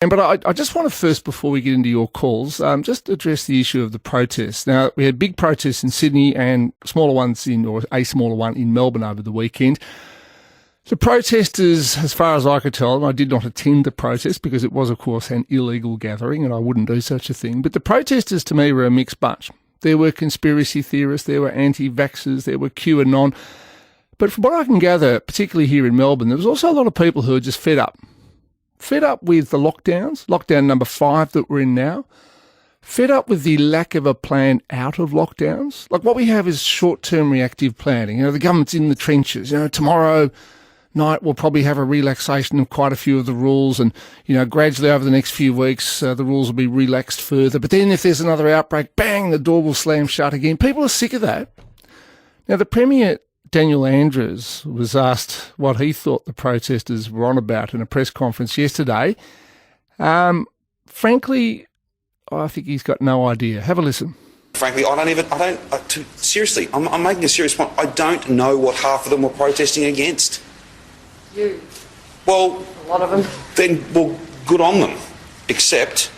But I just want to first, before we get into your calls, just address the issue of the protests. Now, we had big protests in Sydney and smaller ones or a smaller one in Melbourne over the weekend. The protesters, as far as I could tell, and I did not attend the protest because it was, of course, an illegal gathering and I wouldn't do such a thing. But the protesters, to me, were a mixed bunch. There were conspiracy theorists, there were anti-vaxxers, there were QAnon. But from what I can gather, particularly here in Melbourne, there was also a lot of people who are just fed up. Fed up with the lockdowns, lockdown number 5 that we're in now. Fed up with the lack of a plan out of lockdowns. Like, what we have is short-term reactive planning. You know, the government's in the trenches. You know, tomorrow night we'll probably have a relaxation of quite a few of the rules, and, you know, gradually over the next few weeks the rules will be relaxed further. But then if there's another outbreak, bang, the door will slam shut again. People are sick of that. Now, the Premier, Daniel Andrews, was asked what he thought the protesters were on about in a press conference yesterday. Frankly, I think he's got no idea. Have a listen. Frankly, seriously, I'm making a serious point. I don't know what half of them were protesting against. You. Well, a lot of them. Then, well, good on them. Except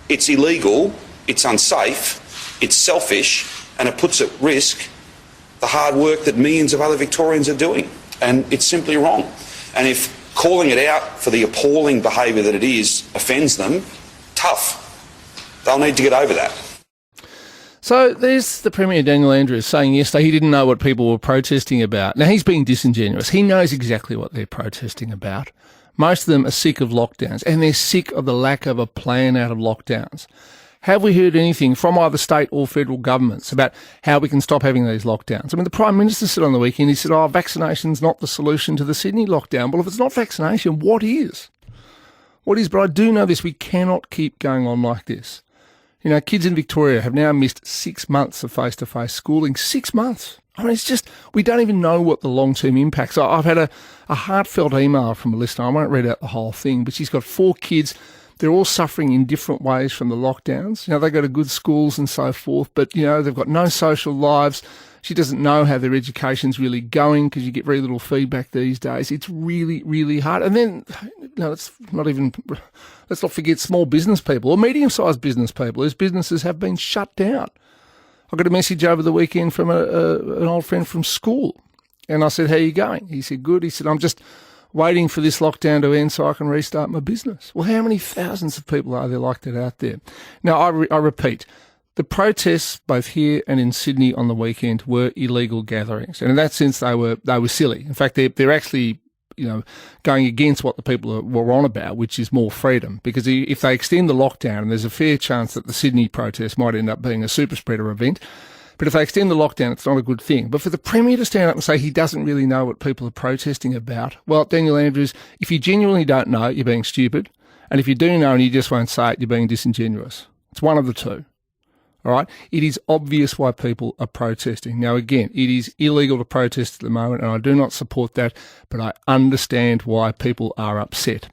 it's illegal, it's unsafe, it's selfish, and it puts at risk the hard work that millions of other Victorians are doing. And it's simply wrong. And if calling it out for the appalling behaviour that it is offends them, tough. They'll need to get over that. So there's the Premier, Daniel Andrews, saying yesterday he didn't know what people were protesting about. Now, he's being disingenuous. He knows exactly what they're protesting about. Most of them are sick of lockdowns, and they're sick of the lack of a plan out of lockdowns. Have we heard anything from either state or federal governments about how we can stop having these lockdowns? I mean, the Prime Minister said on the weekend, he said, vaccination's not the solution to the Sydney lockdown. Well, if it's not vaccination, what is? What is? But I do know this, we cannot keep going on like this. You know, kids in Victoria have now missed 6 months of face-to-face schooling. 6 months. I mean, it's just, we don't even know what the long-term impacts are. I've had a heartfelt email from a listener. I won't read out the whole thing, but she's got 4 kids. They're all suffering in different ways from the lockdowns. You know, they go to good schools and so forth, but, you know, they've got no social lives. She doesn't know how their education's really going because you get very little feedback these days. It's really, really hard. And then, you know, let's not forget small business people or medium-sized business people whose businesses have been shut down. I got a message over the weekend from an old friend from school, and I said, "How are you going?" He said, "Good." He said, "I'm just waiting for this lockdown to end so I can restart my business." Well, how many thousands of people are there like that out there? Now, I repeat, the protests both here and in Sydney on the weekend were illegal gatherings, and in that sense, they were silly. In fact, they're actually, you know, going against what the people were on about, which is more freedom. Because if they extend the lockdown, and there's a fair chance that the Sydney protest might end up being a super spreader event, but if they extend the lockdown, it's not a good thing. But for the Premier to stand up and say he doesn't really know what people are protesting about, well, Daniel Andrews, if you genuinely don't know, you're being stupid. And if you do know and you just won't say it, you're being disingenuous. It's one of the two. All right? It is obvious why people are protesting. Now, again, it is illegal to protest at the moment, and I do not support that, but I understand why people are upset.